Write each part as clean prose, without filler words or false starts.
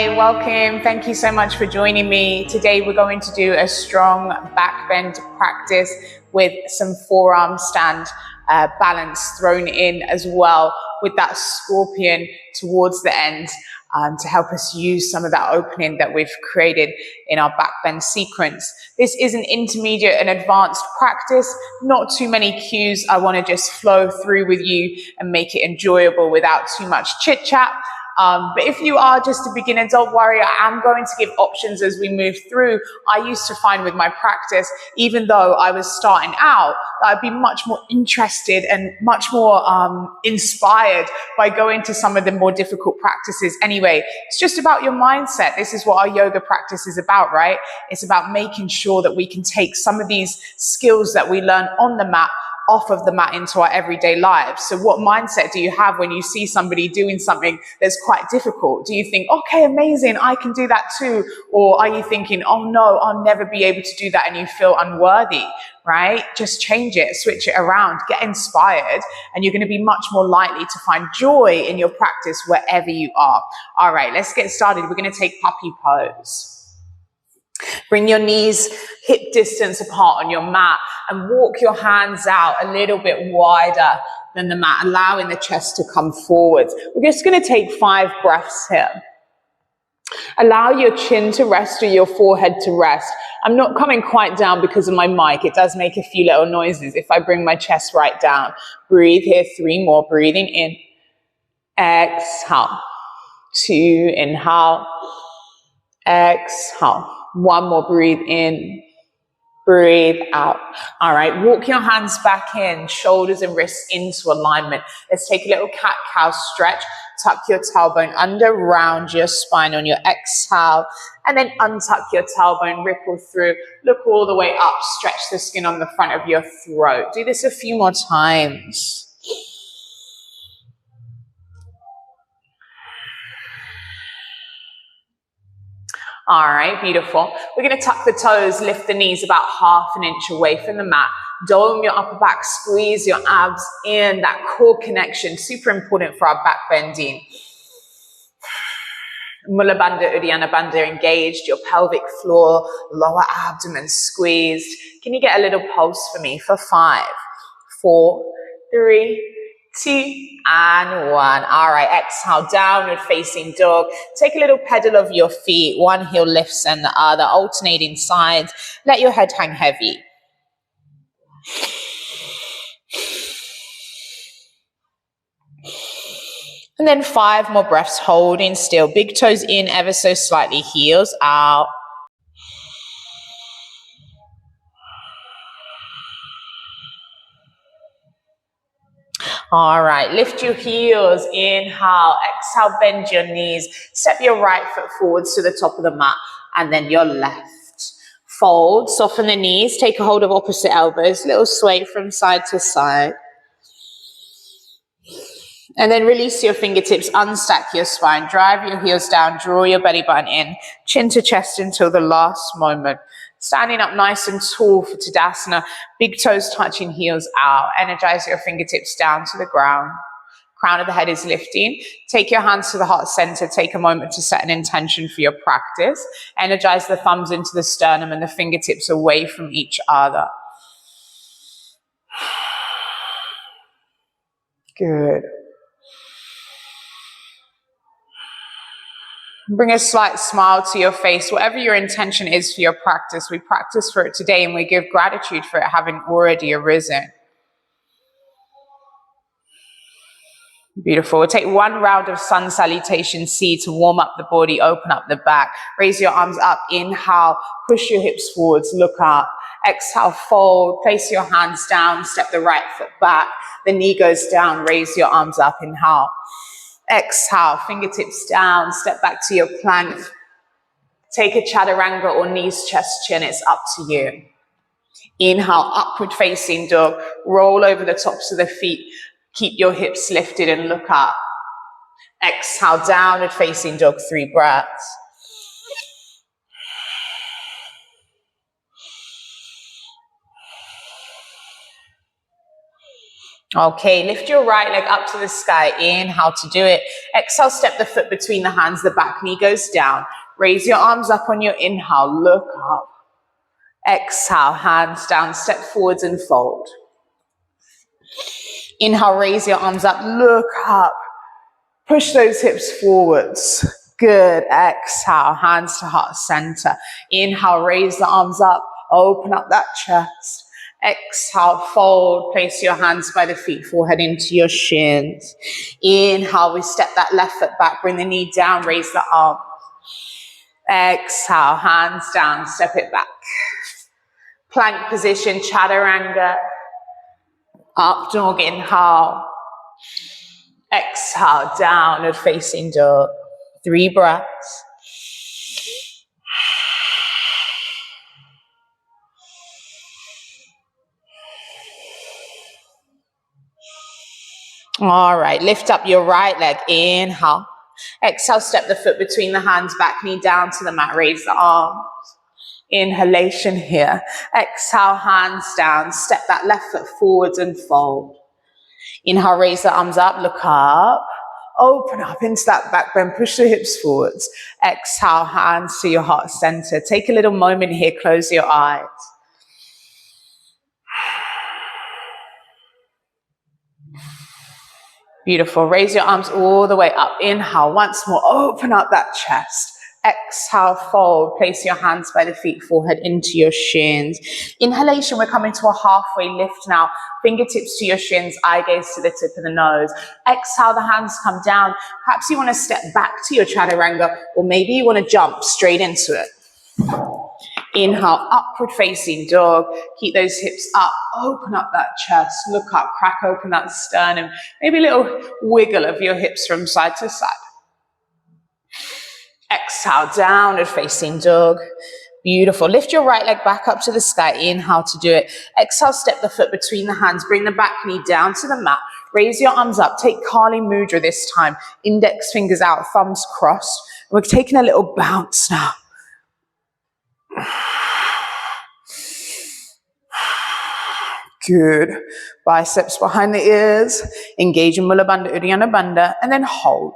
Hi, welcome. Thank you so much for joining me. Today we're going to do a strong back bend practice with some forearm stand balance thrown in as well, with that scorpion towards the end to help us use some of that opening that we've created in our back bend sequence. This is an intermediate and advanced practice, not too many cues. I want to just flow through with you and make it enjoyable without too much chit chat. But if you are just a beginner, don't worry, I am going to give options as we move through. I used to find with my practice, even though I was starting out, that I'd be much more interested and much more inspired by going to some of the more difficult practices. Anyway, it's just about your mindset. This is what our yoga practice is about, right? It's about making sure that we can take some of these skills that we learn on the mat off of the mat into our everyday lives. So what mindset do you have when you see somebody doing something that's quite difficult? Do you think, okay, amazing, I can do that too? Or are you thinking, oh no, I'll never be able to do that, and you feel unworthy, right? Just change it, switch it around, get inspired, and you're going to be much more likely to find joy in your practice wherever you are. All right, let's get started. We're going to take puppy pose. Bring your knees hip distance apart on your mat and walk your hands out a little bit wider than the mat, allowing the chest to come forwards. We're just going to take 5 breaths here. Allow your chin to rest or your forehead to rest. I'm not coming quite down because of my mic. It does make a few little noises if I bring my chest right down. Breathe here, 3 more. Breathing in. Exhale. 2, inhale. Exhale. 1 more, breathe in, breathe out. All right, walk your hands back in, shoulders and wrists into alignment. Let's take a little cat-cow stretch. Tuck your tailbone under, round your spine on your exhale, and then untuck your tailbone, ripple through, look all the way up, stretch the skin on the front of your throat. Do this a few more times. All right, beautiful. We're going to tuck the toes, lift the knees about 1/2 inch away from the mat. Dome your upper back, squeeze your abs in, that core connection, super important for our back bending. Mula Bandha, Uddiyana Bandha engaged, your pelvic floor, lower abdomen squeezed. Can you get a little pulse for me for 5, 4, 3, 2, and 1. All right, exhale, downward facing dog. Take a little pedal of your feet. One heel lifts and the other, alternating sides. Let your head hang heavy. And then 5 more breaths, holding still. Big toes in ever so slightly, heels out. All right, lift your heels, inhale, exhale, bend your knees, step your right foot forwards to the top of the mat, and then your left. Fold, soften the knees, take a hold of opposite elbows, little sway from side to side. And then release your fingertips, unstack your spine, drive your heels down, draw your belly button in, chin to chest until the last moment. Standing up nice and tall for Tadasana, big toes touching heels out. Energize your fingertips down to the ground. Crown of the head is lifting. Take your hands to the heart center. Take a moment to set an intention for your practice. Energize the thumbs into the sternum and the fingertips away from each other. Good. Bring a slight smile to your face. Whatever your intention is for your practice, we practice for it today and we give gratitude for it having already arisen. Beautiful. We'll take 1 round of sun salutation C to warm up the body, open up the back. Raise your arms up. Inhale, push your hips forwards, look up. Exhale, fold, place your hands down, step the right foot back. The knee goes down, raise your arms up. Inhale. Exhale, fingertips down, step back to your plank. Take a chaturanga or knees, chest, chin. It's up to you. Inhale, upward facing dog. Roll over the tops of the feet. Keep your hips lifted and look up. Exhale, downward facing dog, 3 breaths. Okay, lift your right leg up to the sky. Inhale to do it. Exhale, step the foot between the hands. The back knee goes down. Raise your arms up on your inhale. Look up. Exhale, hands down. Step forwards and fold. Inhale, raise your arms up. Look up. Push those hips forwards. Good. Exhale, hands to heart center. Inhale, raise the arms up. Open up that chest. Exhale, fold. Place your hands by the feet, forehead into your shins. Inhale, we step that left foot back. Bring the knee down, raise the arm. Exhale, hands down, step it back. Plank position, chaturanga. Up dog, inhale. Exhale, downward facing dog. 3 breaths. All right, lift up your right leg. Inhale. Exhale, step the foot between the hands, back knee down to the mat. Raise the arms. Inhalation here. Exhale, hands down. Step that left foot forwards and fold. Inhale, raise the arms up. Look up. Open up into that back bend. Push the hips forwards. Exhale, hands to your heart center. Take a little moment here. Close your eyes. Beautiful. Raise your arms all the way up. Inhale. Once more. Open up that chest. Exhale, fold. Place your hands by the feet, forehead into your shins. Inhalation, we're coming to a halfway lift now. Fingertips to your shins, eye gaze to the tip of the nose. Exhale, the hands come down. Perhaps you want to step back to your chaturanga, or maybe you want to jump straight into it. Inhale, upward facing dog. Keep those hips up. Open up that chest. Look up, crack open that sternum. Maybe a little wiggle of your hips from side to side. Exhale, downward facing dog. Beautiful. Lift your right leg back up to the sky. Inhale to do it. Exhale, step the foot between the hands. Bring the back knee down to the mat. Raise your arms up. Take Kali Mudra this time. Index fingers out, thumbs crossed. We're taking a little bounce now. Good. Biceps behind the ears. Engage in Mula Bandha, Uddiyana Bandha, and then hold.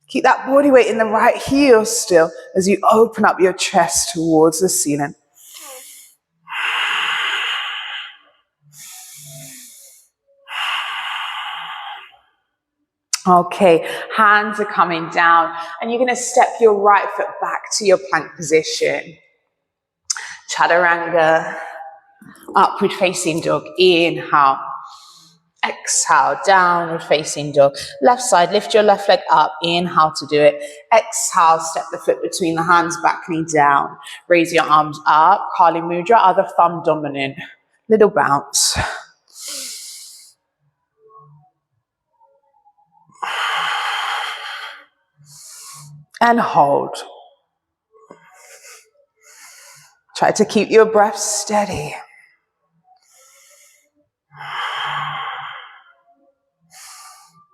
Keep that body weight in the right heel still as you open up your chest towards the ceiling. Okay, hands are coming down and you're going to step your right foot back to your plank position. Chaturanga, upward facing dog. Inhale. Exhale, downward facing dog. Left side, lift your left leg up. Inhale to do it. Exhale, step the foot between the hands, back knee down. Raise your arms up. Kali Mudra, other thumb dominant. Little bounce. And hold. Try to keep your breath steady.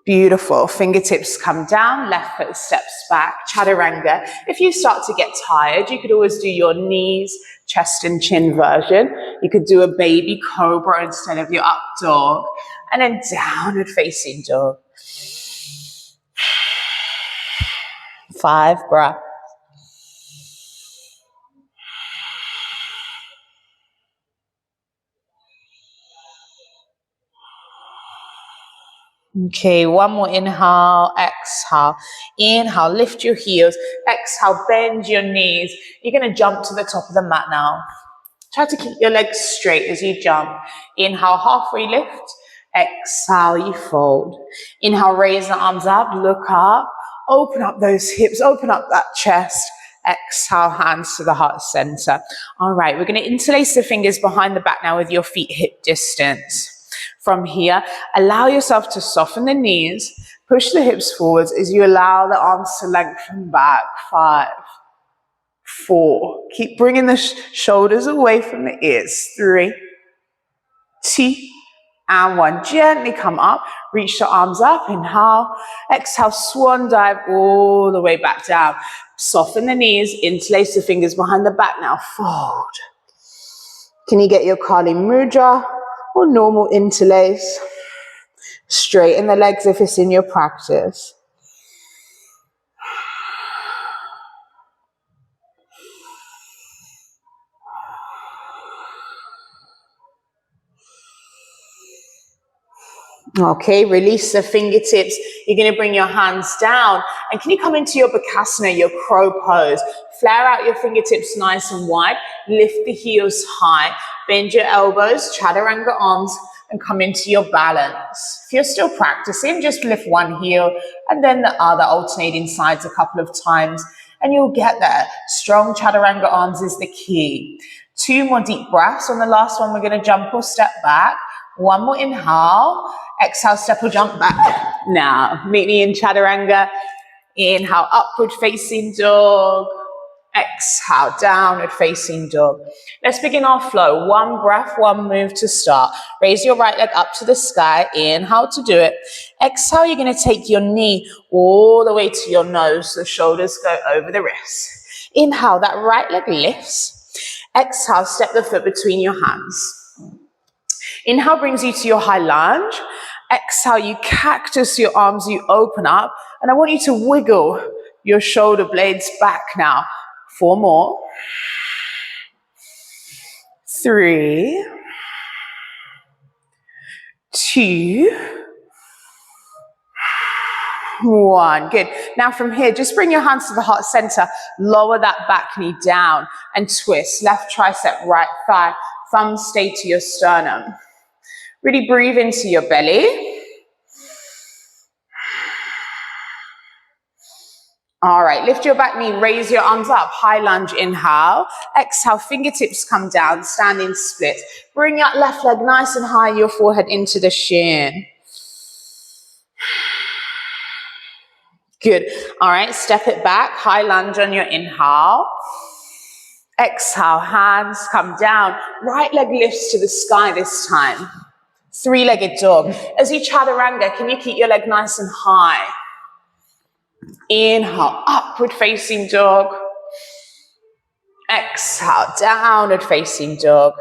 Beautiful. Fingertips come down, left foot steps back, chaturanga. If you start to get tired, you could always do your knees, chest and chin version. You could do a baby cobra instead of your up dog. And then downward facing dog. 5 breaths. Okay, one more inhale, exhale. Inhale, lift your heels. Exhale, bend your knees. You're going to jump to the top of the mat now. Try to keep your legs straight as you jump. Inhale, halfway lift. Exhale, you fold. Inhale, raise the arms up, look up. Open up those hips, open up that chest. Exhale, hands to the heart center. All right, we're going to interlace the fingers behind the back now with your feet hip distance. From here, allow yourself to soften the knees, push the hips forwards as you allow the arms to lengthen back. 5, 4. Keep bringing the shoulders away from the ears. 3, 2, and 1. Gently come up, reach the arms up, inhale, exhale, swan dive all the way back down. Soften the knees, interlace the fingers behind the back now, fold. Can you get your Kali Mudra or normal interlace? Straighten the legs if it's in your practice. Okay, release the fingertips. You're going to bring your hands down. And can you come into your Bakasana, your crow pose? Flare out your fingertips nice and wide. Lift the heels high. Bend your elbows, chaturanga arms, and come into your balance. If you're still practicing, just lift one heel and then the other, alternating sides a couple of times, and you'll get there. Strong chaturanga arms is the key. 2 more deep breaths. On the last one, we're going to jump or step back. 1 more inhale. Exhale, step or jump back. Now, meet me in chaturanga. Inhale, upward facing dog. Exhale, downward facing dog. Let's begin our flow. 1 breath, 1 move to start. Raise your right leg up to the sky. Inhale to do it. Exhale, you're going to take your knee all the way to your nose. The shoulders go over the wrists. Inhale, that right leg lifts. Exhale, step the foot between your hands. Inhale brings you to your high lunge. Exhale, you cactus your arms, you open up. And I want you to wiggle your shoulder blades back now. 4 more. 3. 2. 1. Good. Now from here, just bring your hands to the heart center. Lower that back knee down and twist. Left tricep, right thigh. Thumbs stay to your sternum. Really breathe into your belly. All right, lift your back knee, raise your arms up, high lunge, inhale. Exhale, fingertips come down, standing split. Bring your left leg nice and high, your forehead into the shin. Good. All right, step it back, high lunge on your inhale. Exhale, hands come down. Right leg lifts to the sky this time. 3-legged dog. As you chaturanga, can you keep your leg nice and high? Inhale, upward facing dog. Exhale, downward facing dog.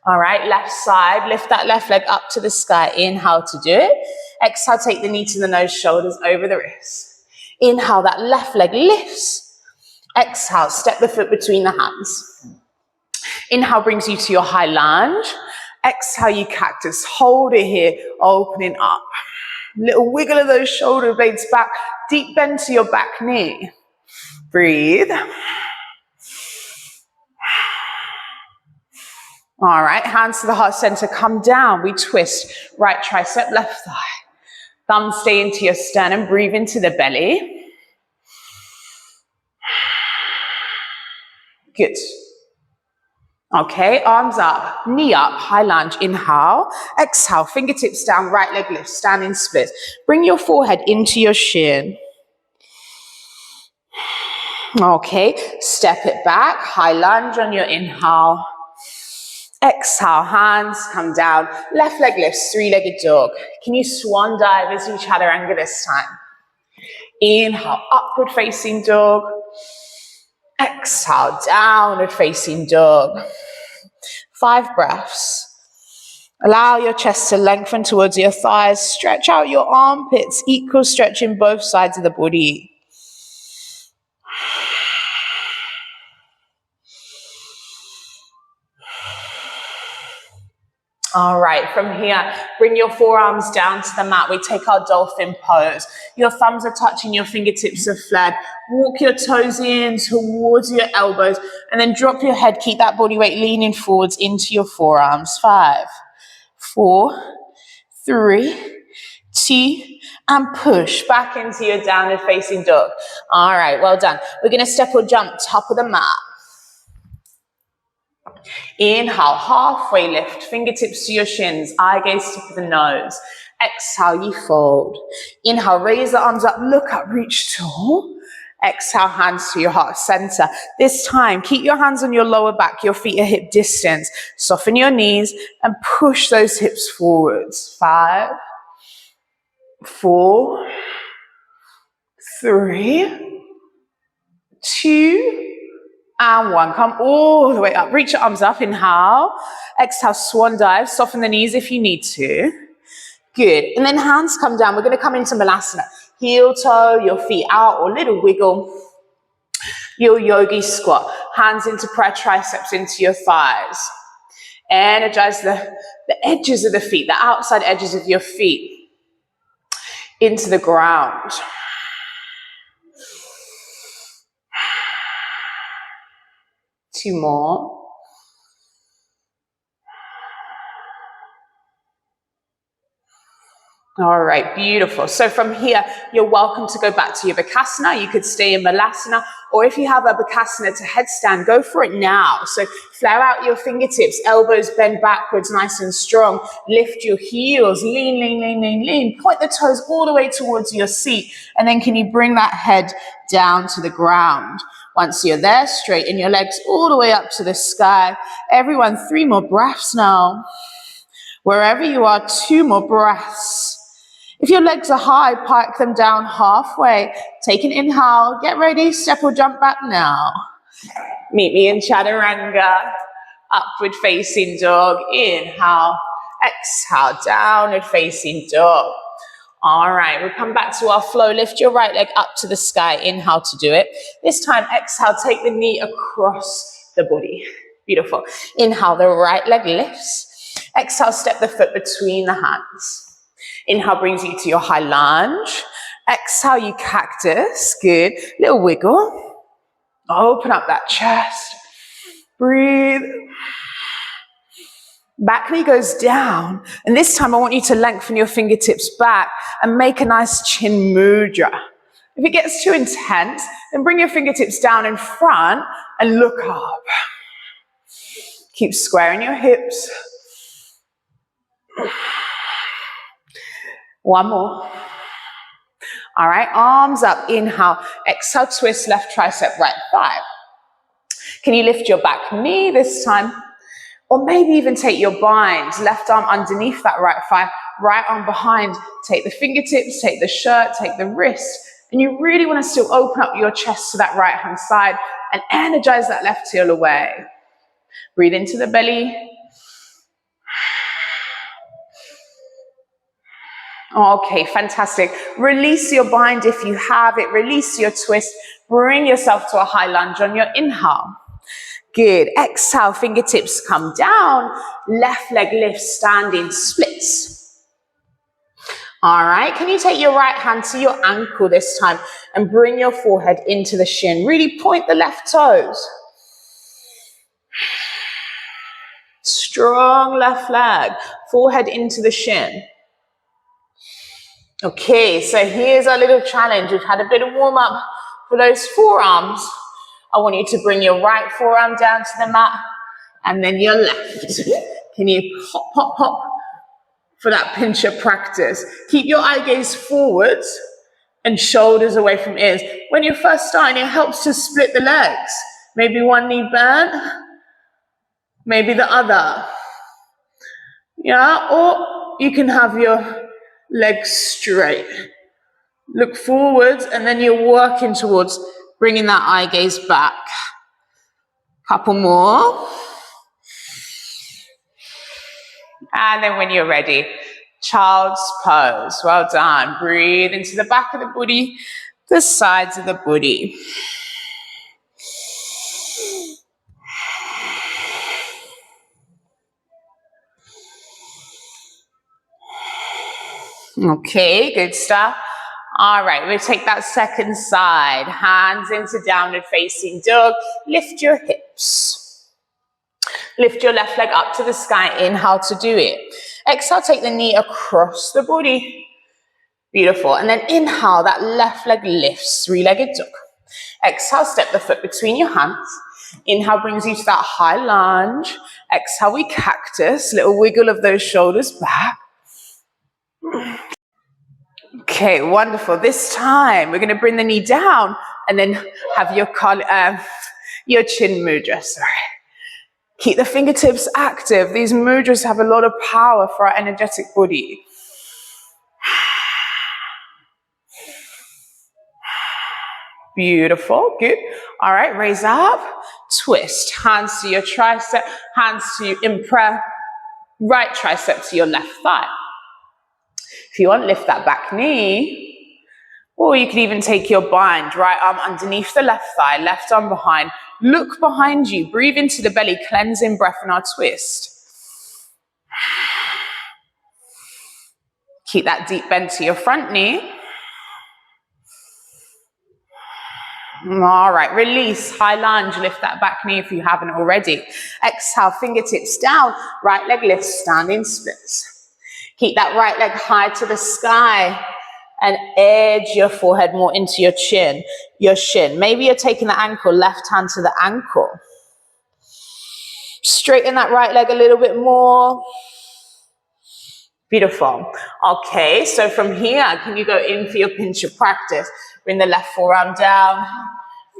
All right, left side, lift that left leg up to the sky. Inhale to do it. Exhale, take the knee to the nose, shoulders over the wrists. Inhale, that left leg lifts. Exhale, step the foot between the hands. Inhale brings you to your high lunge. Exhale, you cactus. Hold it here, opening up. Little wiggle of those shoulder blades back. Deep bend to your back knee. Breathe. All right, hands to the heart center. Come down. We twist. Right tricep, left thigh. Thumbs stay into your sternum. Breathe into the belly. Good. Okay, arms up, knee up, high lunge, inhale. Exhale, fingertips down, right leg lift, standing split. Bring your forehead into your shin. Okay, step it back, high lunge on your inhale. Exhale, hands come down. Left leg lifts, 3-legged dog. Can you swan dive as you chaturanga this time? Inhale, upward facing dog. Exhale, downward facing dog. 5 breaths. Allow your chest to lengthen towards your thighs. Stretch out your armpits. Equal stretch in both sides of the body. All right, from here, bring your forearms down to the mat. We take our dolphin pose. Your thumbs are touching, your fingertips are flat. Walk your toes in towards your elbows and then drop your head. Keep that body weight leaning forwards into your forearms. 5, 4, 3, 2, and push back into your downward facing dog. All right, well done. We're going to step or jump top of the mat. Inhale, halfway lift, fingertips to your shins, eye gaze tip of the nose. Exhale, you fold. Inhale, raise the arms up, look up, reach tall. Exhale, hands to your heart center. This time, keep your hands on your lower back, your feet are hip distance. Soften your knees and push those hips forwards. 5, 4, 3, 2, and 1. Come all the way up. Reach your arms up. Inhale. Exhale, swan dive. Soften the knees if you need to. Good. And then hands come down. We're going to come into Malasana. Heel toe, your feet out, or little wiggle. Your yogi squat. Hands into prayer, triceps into your thighs. Energize the edges of the feet, the outside edges of your feet into the ground. Two more. All right, beautiful. So from here, you're welcome to go back to your Bakasana. You could stay in Malasana, or if you have a Bakasana to headstand, go for it now. So flare out your fingertips, elbows bend backwards, nice and strong. Lift your heels, lean, lean, lean, lean, lean. Point the toes all the way towards your seat. And then can you bring that head down to the ground? Once you're there, straighten your legs all the way up to the sky. Everyone, 3 more breaths now. Wherever you are, 2 more breaths. If your legs are high, pike them down halfway. Take an inhale, get ready, step or jump back now. Meet me in Chaturanga, upward facing dog. Inhale, exhale, downward facing dog. All right, we'll come back to our flow. Lift your right leg up to the sky. Inhale to do it. This time, exhale, take the knee across the body. Beautiful. Inhale, the right leg lifts. Exhale, step the foot between the hands. Inhale brings you to your high lunge. Exhale, you cactus. Good. Little wiggle. Open up that chest. Breathe. Back knee goes down. And this time I want you to lengthen your fingertips back and make a nice chin mudra. If it gets too intense, then bring your fingertips down in front and look up. Keep squaring your hips. One more. All right, arms up, inhale, exhale, twist, left tricep, right thigh. Can you lift your back knee this time? Or maybe even take your binds, left arm underneath that right thigh, right arm behind. Take the fingertips, take the shirt, take the wrist. And you really want to still open up your chest to that right hand side and energize that left heel away. Breathe into the belly. Okay, fantastic. Release your bind if you have it. Release your twist. Bring yourself to a high lunge on your inhale. Good. Exhale, fingertips come down. Left leg lifts, standing splits. All right, can you take your right hand to your ankle this time and bring your forehead into the shin? Really point the left toes. Strong left leg. Forehead into the shin. Okay, so here's our little challenge. We've had a bit of warm up for those forearms. I want you to bring your right forearm down to the mat and then your left. Can you hop, hop, hop for that pincher practice? Keep your eye gaze forwards and shoulders away from ears. When you're first starting, it helps to split the legs. Maybe one knee bent, maybe the other. Yeah, or you can have your legs straight. Look forwards and then you're working towards bringing that eye gaze back. Couple more. And then when you're ready, child's pose. Well done. Breathe into the back of the body, the sides of the body. Okay, good stuff. All right, we'll take that second side. Hands into downward facing dog. Lift your hips. Lift your left leg up to the sky. Inhale to do it. Exhale, take the knee across the body. Beautiful. And then inhale, that left leg lifts, three-legged dog. Exhale, step the foot between your hands. Inhale brings you to that high lunge. Exhale, we cactus. Little wiggle of those shoulders back. Okay, wonderful. This time, we're going to bring the knee down and then have your chin mudra. Sorry. Keep the fingertips active. These mudras have a lot of power for our energetic body. Beautiful. Good. All right, raise up. Twist. Hands to your tricep. Hands to in prayer. Right tricep to your left thigh. If you want, lift that back knee, or you could even take your bind, right arm underneath the left thigh, left arm behind. Look behind you, breathe into the belly, cleansing breath in our twist. Keep that deep bend to your front knee. All right, release, high lunge, lift that back knee if you haven't already. Exhale, fingertips down, right leg lifts, standing splits. Keep that right leg high to the sky and edge your forehead more into your chin, your shin. Maybe you're taking the ankle, left hand to the ankle. Straighten that right leg a little bit more. Beautiful. Okay, so from here, can you go in for your pinch of practice? Bring the left forearm down,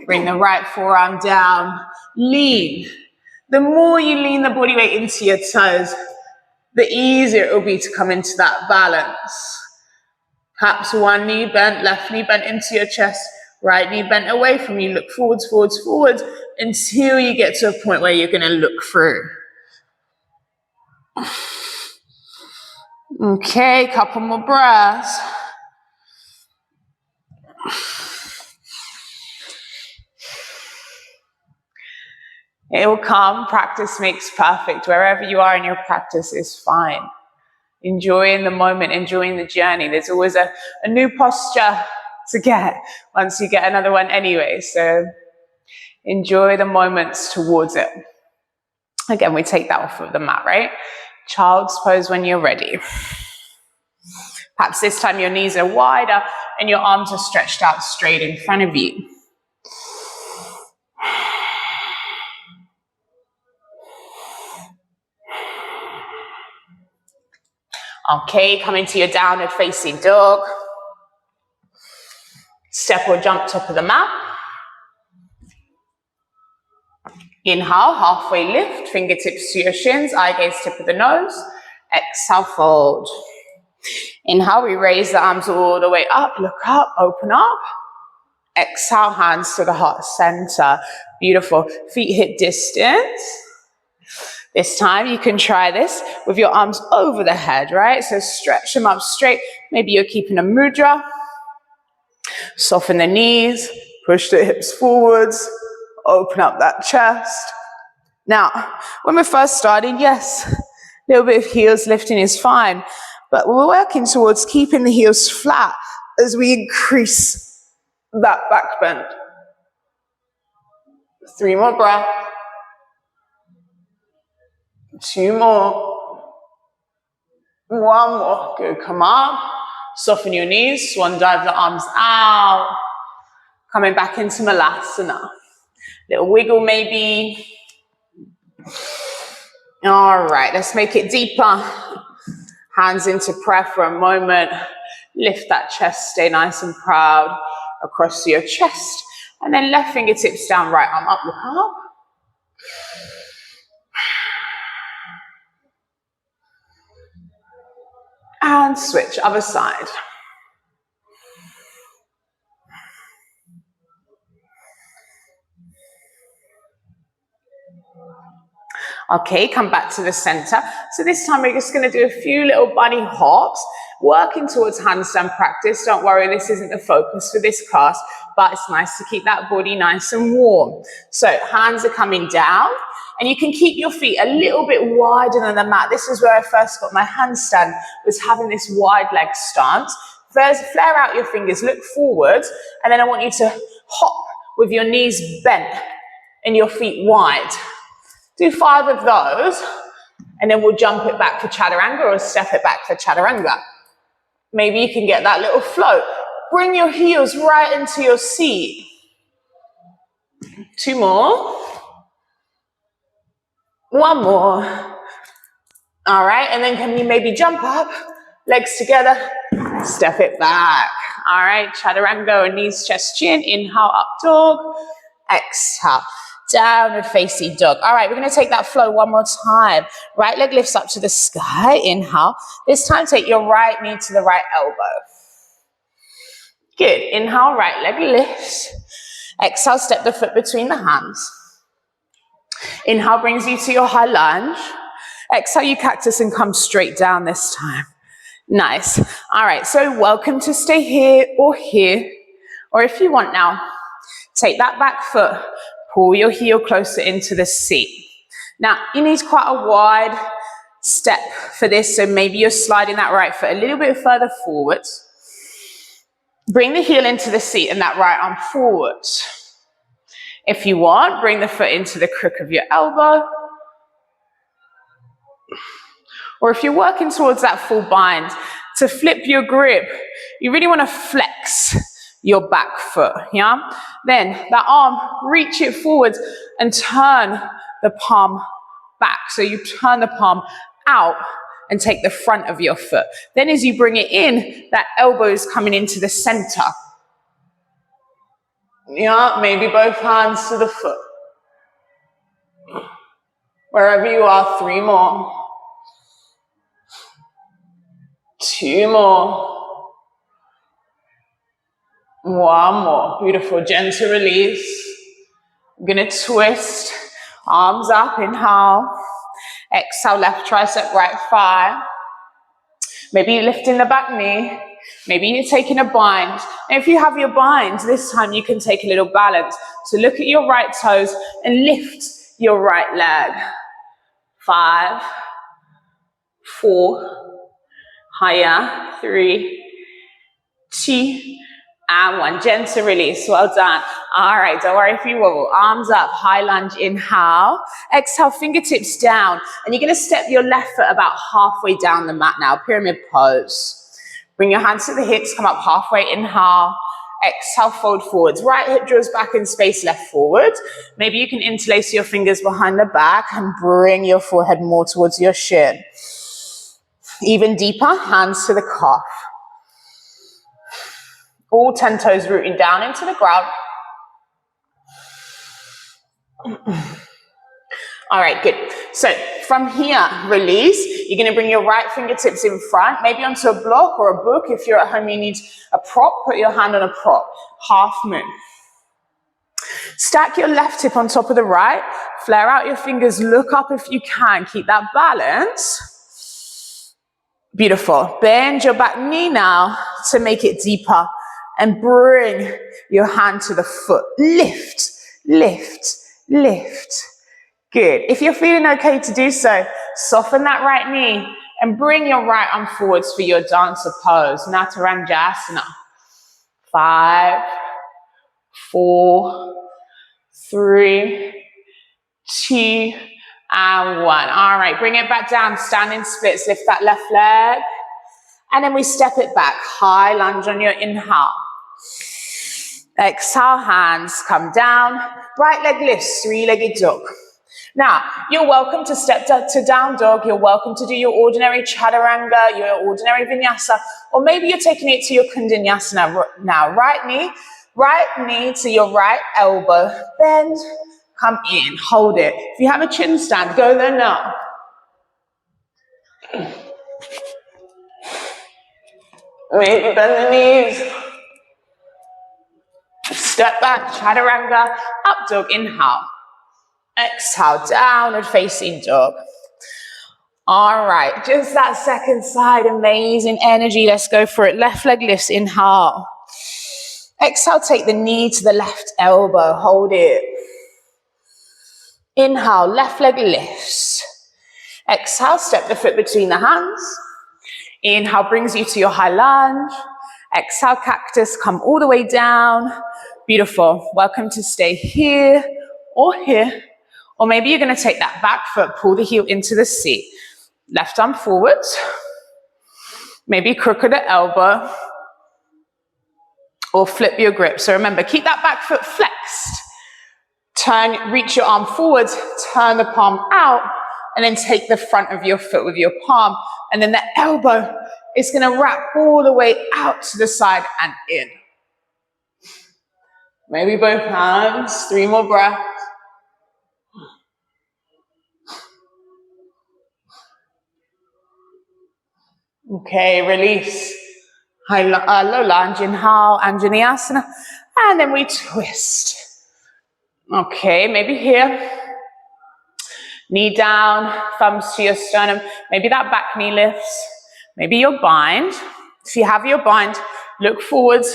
bring the right forearm down, lean. The more you lean the body weight into your toes, the easier it will be to come into that balance. Perhaps one knee bent, left knee bent into your chest, right knee bent away from you. Look forwards, forwards, forwards until you get to a point where you're going to look through. Okay, couple more breaths. It will come. Practice makes perfect. Wherever you are in your practice is fine. Enjoying the moment, enjoying the journey. There's always a new posture to get once you get another one anyway. So enjoy the moments towards it. Again, we take that off of the mat, right? Child's pose when you're ready. Perhaps this time your knees are wider and your arms are stretched out straight in front of you. Okay, come into your downward facing dog. Step or jump top of the mat. Inhale, halfway lift, fingertips to your shins, eye gaze tip of the nose. Exhale, fold. Inhale, we raise the arms all the way up, look up, open up. Exhale, hands to the heart center. Beautiful. Feet hip distance. This time you can try this with your arms over the head, right? So stretch them up straight. Maybe you're keeping a mudra. Soften the knees, push the hips forwards, open up that chest. Now, when we're first starting, yes, a little bit of heels lifting is fine, but we're working towards keeping the heels flat as we increase that back bend. 3 more breaths. 2 more. 1 more. Good. Come up. Soften your knees. Swan dive the arms out. Coming back into Malasana. Little wiggle maybe. All right. Let's make it deeper. Hands into prayer for a moment. Lift that chest. Stay nice and proud across your chest. And then left fingertips down, right arm up. Look up. And switch, other side. Okay, come back to the center. So this time we're just going to do a few little bunny hops, working towards handstand practice. Don't worry, this isn't the focus for this class, but it's nice to keep that body nice and warm. So hands are coming down, and you can keep your feet a little bit wider than the mat. This is where I first got my handstand, was having this wide leg stance. First, flare out your fingers, look forwards, and then I want you to hop with your knees bent and your feet wide. Do 5 of those, and then we'll jump it back for chaturanga or step it back for chaturanga. Maybe you can get that little float. Bring your heels right into your seat. 2 more. 1 more. All right, and then can you maybe jump up, legs together, step it back. All right, chaturanga or knees, chest, chin. Inhale, up dog. Exhale. Downward facing dog. All right, we're going to take that flow one more time. Right leg lifts up to the sky. Inhale. This time, take your right knee to the right elbow. Good. Inhale, right leg lifts. Exhale, step the foot between the hands. Inhale brings you to your high lunge. Exhale, you cactus and come straight down this time. Nice. All right, so welcome to stay here, or if you want now, take that back foot, pull your heel closer into the seat. Now, you need quite a wide step for this, so maybe you're sliding that right foot a little bit further forwards. Bring the heel into the seat and that right arm forwards. If you want, bring the foot into the crook of your elbow. Or if you're working towards that full bind, to flip your grip, you really want to flex your back foot, yeah? Then that arm, reach it forwards and turn the palm back. So you turn the palm out and take the front of your foot. Then as you bring it in, that elbow is coming into the center. Yeah, maybe both hands to the foot. Wherever you are, 3 more. 2 more. 1 more. Beautiful. Gentle release. I'm going to twist. Arms up. Inhale. Exhale. Left tricep, right thigh. Maybe you're lifting the back knee. Maybe you're taking a bind. And if you have your bind, this time you can take a little balance. So look at your right toes and lift your right leg. 5, 4, higher, 3, 2, and 1. Gentle release. Well done. All right, don't worry if you wobble. Arms up, high lunge, inhale. Exhale, fingertips down. And you're going to step your left foot about halfway down the mat now, pyramid pose. Bring your hands to the hips, come up halfway, inhale. Exhale, fold forwards. Right hip draws back in space, left forward. Maybe you can interlace your fingers behind the back and bring your forehead more towards your shin. Even deeper, hands to the calf. All 10 toes rooting down into the ground. All right, good. So from here, release. You're going to bring your right fingertips in front, maybe onto a block or a book. If you're at home, you need a prop. Put your hand on a prop. Half moon. Stack your left hip on top of the right. Flare out your fingers. Look up if you can. Keep that balance. Beautiful. Bend your back knee now to make it deeper. And bring your hand to the foot. Lift, lift, lift. Good. If you're feeling okay to do so, soften that right knee and bring your right arm forwards for your dancer pose. Natarangasana. 5, 4, 3, 2, and 1. All right, bring it back down. Standing splits. Lift that left leg. And then we step it back. High lunge on your inhale. Exhale, hands come down. Right leg lifts, 3-legged dog. Now, you're welcome to step to down dog. You're welcome to do your ordinary chaturanga, your ordinary vinyasa, or maybe you're taking it to your kundalini now. Right knee to your right elbow. Bend, come in, hold it. If you have a chin stand, go there now. Maybe bend the knees. Step back, chaturanga, up dog, inhale. Exhale, downward facing dog. All right, just that second side, amazing energy. Let's go for it. Left leg lifts, inhale. Exhale, take the knee to the left elbow, hold it. Inhale, left leg lifts. Exhale, step the foot between the hands. Inhale brings you to your high lunge. Exhale, cactus, come all the way down. Beautiful. Welcome to stay here or here. Or maybe you're going to take that back foot, pull the heel into the seat. Left arm forwards. Maybe crook of the elbow. Or flip your grip. So remember, keep that back foot flexed. Turn, reach your arm forwards, turn the palm out, and then take the front of your foot with your palm. And then the elbow is going to wrap all the way out to the side and in. Maybe both hands, 3 more breaths. Okay, release. Low lunge, inhale, Anjaneyasana, and then we twist. Okay, maybe here. Knee down, thumbs to your sternum. Maybe that back knee lifts. maybe your bind. If you have your bind, look forwards,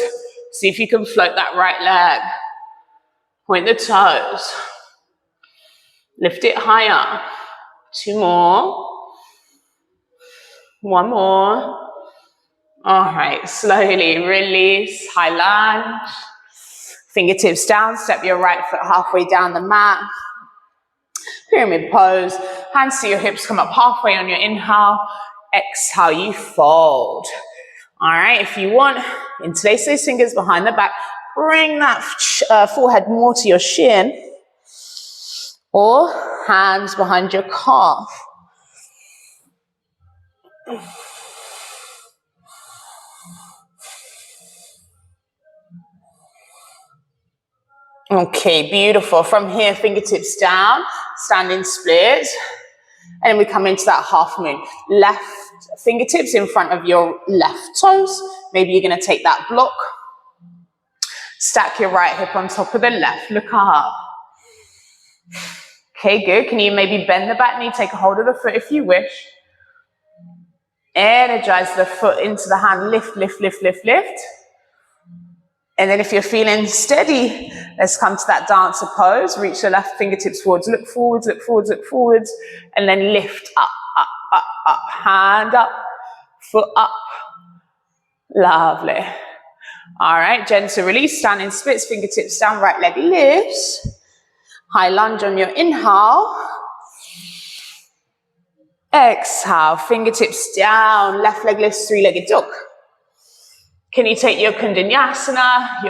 see if you can float that right leg. Point the toes. Lift it higher. 2 more. 1 more. All right, slowly release, high lunge. Fingertips down, step your right foot halfway down the mat. Pyramid pose, hands to your hips, come up halfway on your inhale. Exhale, you fold. All right, if you want, interlace those fingers behind the back. Bring that forehead more to your shin. Or hands behind your calf. Okay, beautiful. From here, fingertips down, standing split. And we come into that half moon. Left fingertips in front of your left toes. Maybe you're going to take that block. Stack your right hip on top of the left. Look up. Okay, good. Can you maybe bend the back knee? Take a hold of the foot if you wish. Energize the foot into the hand. Lift, lift, lift, lift, lift. And then if you're feeling steady, let's come to that dancer pose. Reach the left fingertips forwards. Look forwards, look forwards, look forwards. And then lift up, up, up, up. Hand up, foot up. Lovely. All right, gentle release. Standing splits, fingertips down, right leg lifts. High lunge on your inhale. Exhale, fingertips down, left leg lifts, three-legged dog. Can you take your Kundanyasana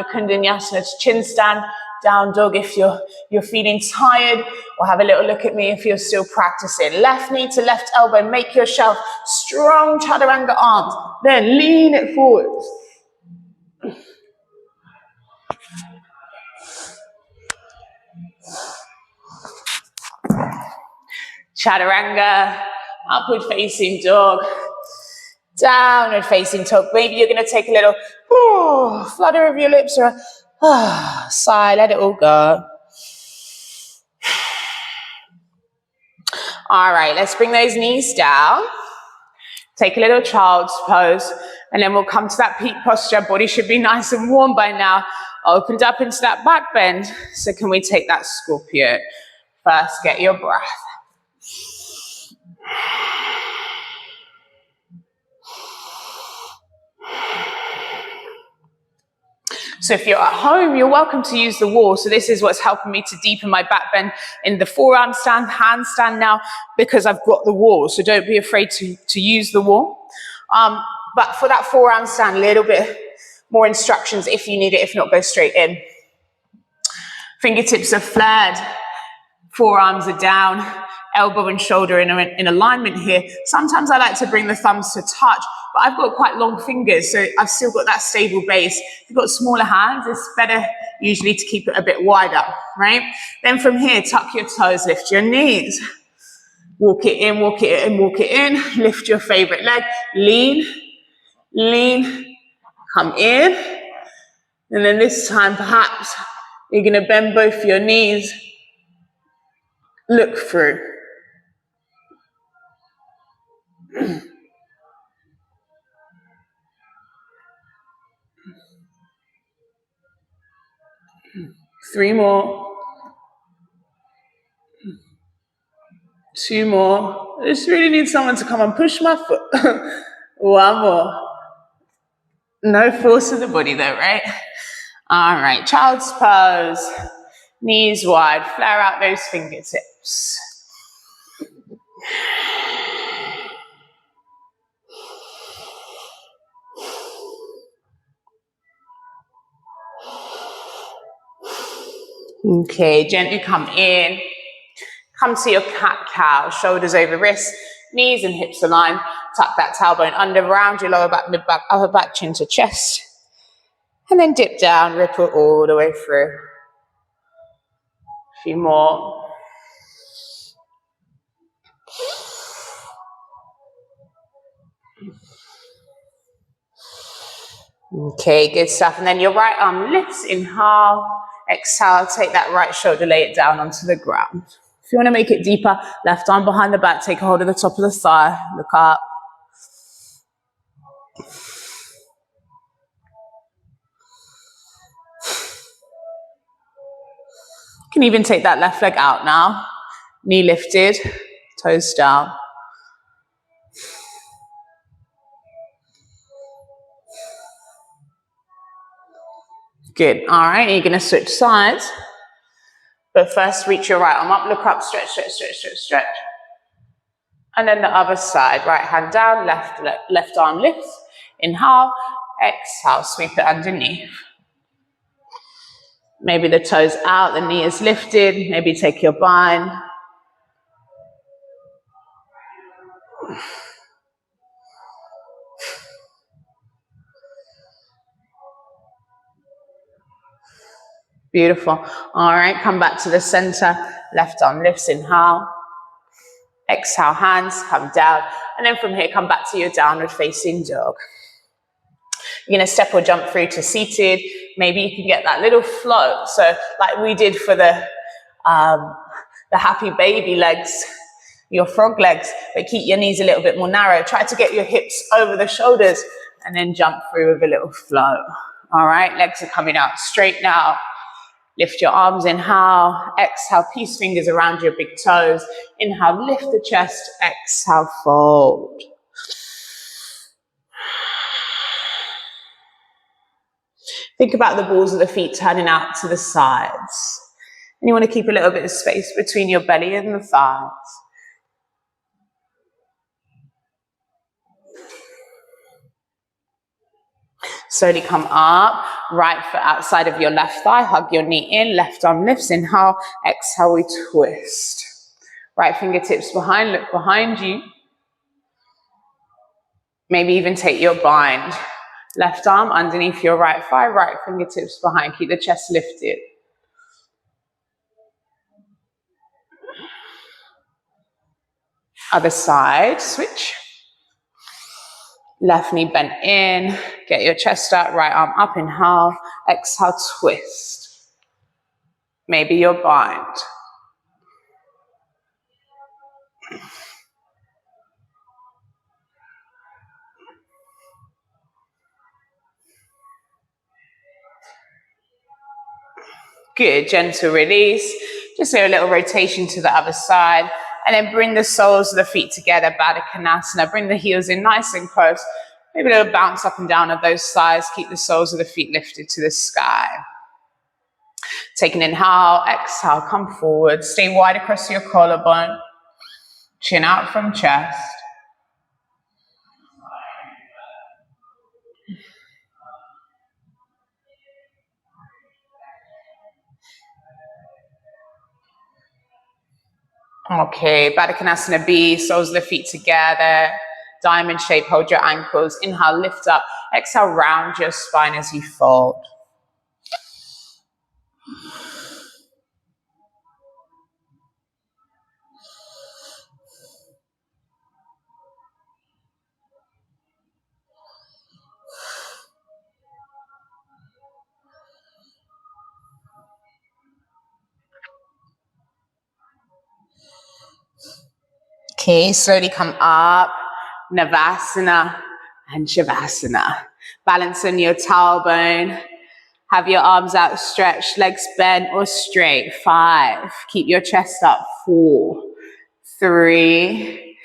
to chin stand, down dog if you're feeling tired, or have a little look at me if you're still practicing. Left knee to left elbow, make yourself strong chaturanga arms, then lean it forwards. Chaturanga, upward facing dog, downward facing dog. Maybe you're going to take a little flutter of your lips or a sigh, let it all go. All right, let's bring those knees down. Take a little child's pose, and then we'll come to that peak posture. Body should be nice and warm by now. Opened up into that back bend. So can we take that scorpion? First, get your breath. So if you're at home, you're welcome to use the wall. So this is what's helping me to deepen my back bend in the forearm stand, handstand now, because I've got the wall. So don't be afraid to use the wall. But for that forearm stand, a little bit more instructions if you need it. If not, go straight in. Fingertips are flared. Forearms are down. Elbow and shoulder in alignment here. Sometimes I like to bring the thumbs to touch, but I've got quite long fingers, so I've still got that stable base. If you've got smaller hands, it's better usually to keep it a bit wider, right? Then from here, tuck your toes, lift your knees. Walk it in, walk it in, walk it in. Lift your favorite leg. Lean, lean, come in. And then this time, perhaps, you're going to bend both your knees. Look through. Three more. 2 more. I just really need someone to come and push my foot. 1 more. No force in the body though, right? All right, child's pose. Knees wide, flare out those fingertips. Okay, gently come in. Come to your cat-cow, shoulders over wrists, knees and hips aligned. Tuck that tailbone under, round your lower back, mid-back, upper back, chin to chest. And then dip down, ripple all the way through. A few more. Okay, good stuff. And then your right arm lifts, inhale, exhale, take that right shoulder, lay it down onto the ground. If you want to make it deeper, left arm behind the back, take a hold of the top of the thigh, look up. You can even take that left leg out now. Knee lifted, toes down. Good. All right, you're going to switch sides. But first, reach your right arm up, look up, stretch, stretch, stretch, stretch, stretch. And then the other side, right hand down, left arm lifts. Inhale, exhale, sweep it underneath. Maybe the toes out, the knee is lifted. Maybe take your bind. Beautiful. All right, come back to the center. Left arm lifts, inhale. Exhale, hands come down. And then from here, come back to your downward facing dog. You're going to step or jump through to seated. Maybe you can get that little float. So like we did for the happy baby legs, your frog legs, but keep your knees a little bit more narrow. Try to get your hips over the shoulders and then jump through with a little float. All right, legs are coming out straight now. Lift your arms, inhale, exhale, peace fingers around your big toes. Inhale, lift the chest, exhale, fold. Think about the balls of the feet turning out to the sides. And you want to keep a little bit of space between your belly and the thighs. Slowly come up, right foot outside of your left thigh, hug your knee in, left arm lifts, inhale, exhale, we twist. Right fingertips behind, look behind you. Maybe even take your bind. Left arm underneath your right thigh, right fingertips behind, keep the chest lifted. Other side, switch. Left knee bent in, get your chest out, right arm up, inhale, exhale, twist. Maybe your bind. Good, gentle release. Just do a little rotation to the other side. And then bring the soles of the feet together, Baddha Konasana. Bring the heels in nice and close. Maybe a little bounce up and down of those thighs. Keep the soles of the feet lifted to the sky. Take an inhale, exhale, come forward. Stay wide across your collarbone. Chin out from chest. Okay, Baddha Konasana B, soles of the feet together, diamond shape, hold your ankles. Inhale, lift up. Exhale, round your spine as you fold. Okay, slowly come up, Navasana and Shavasana. Balance on your tailbone. Have your arms outstretched, legs bent or straight. 5. Keep your chest up. 4, 3,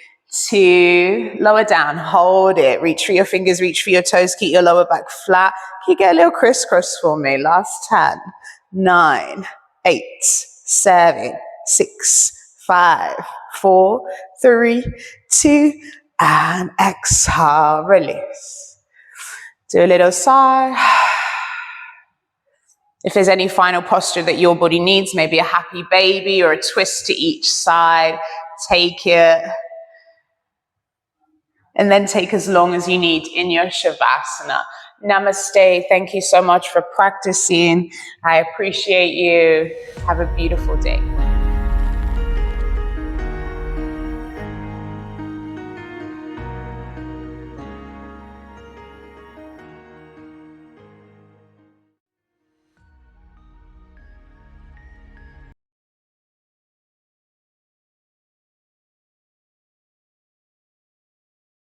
2. Lower down. Hold it. Reach for your fingers. Reach for your toes. Keep your lower back flat. Can you get a little crisscross for me? Last 10, 9, 8, 7, 6, 5, 4, 3, 2, and exhale. Release. Do a little sigh. If there's any final posture that your body needs, maybe a happy baby or a twist to each side, take it. And then take as long as you need in your Shavasana. Namaste. Thank you so much for practicing. I appreciate you. Have a beautiful day.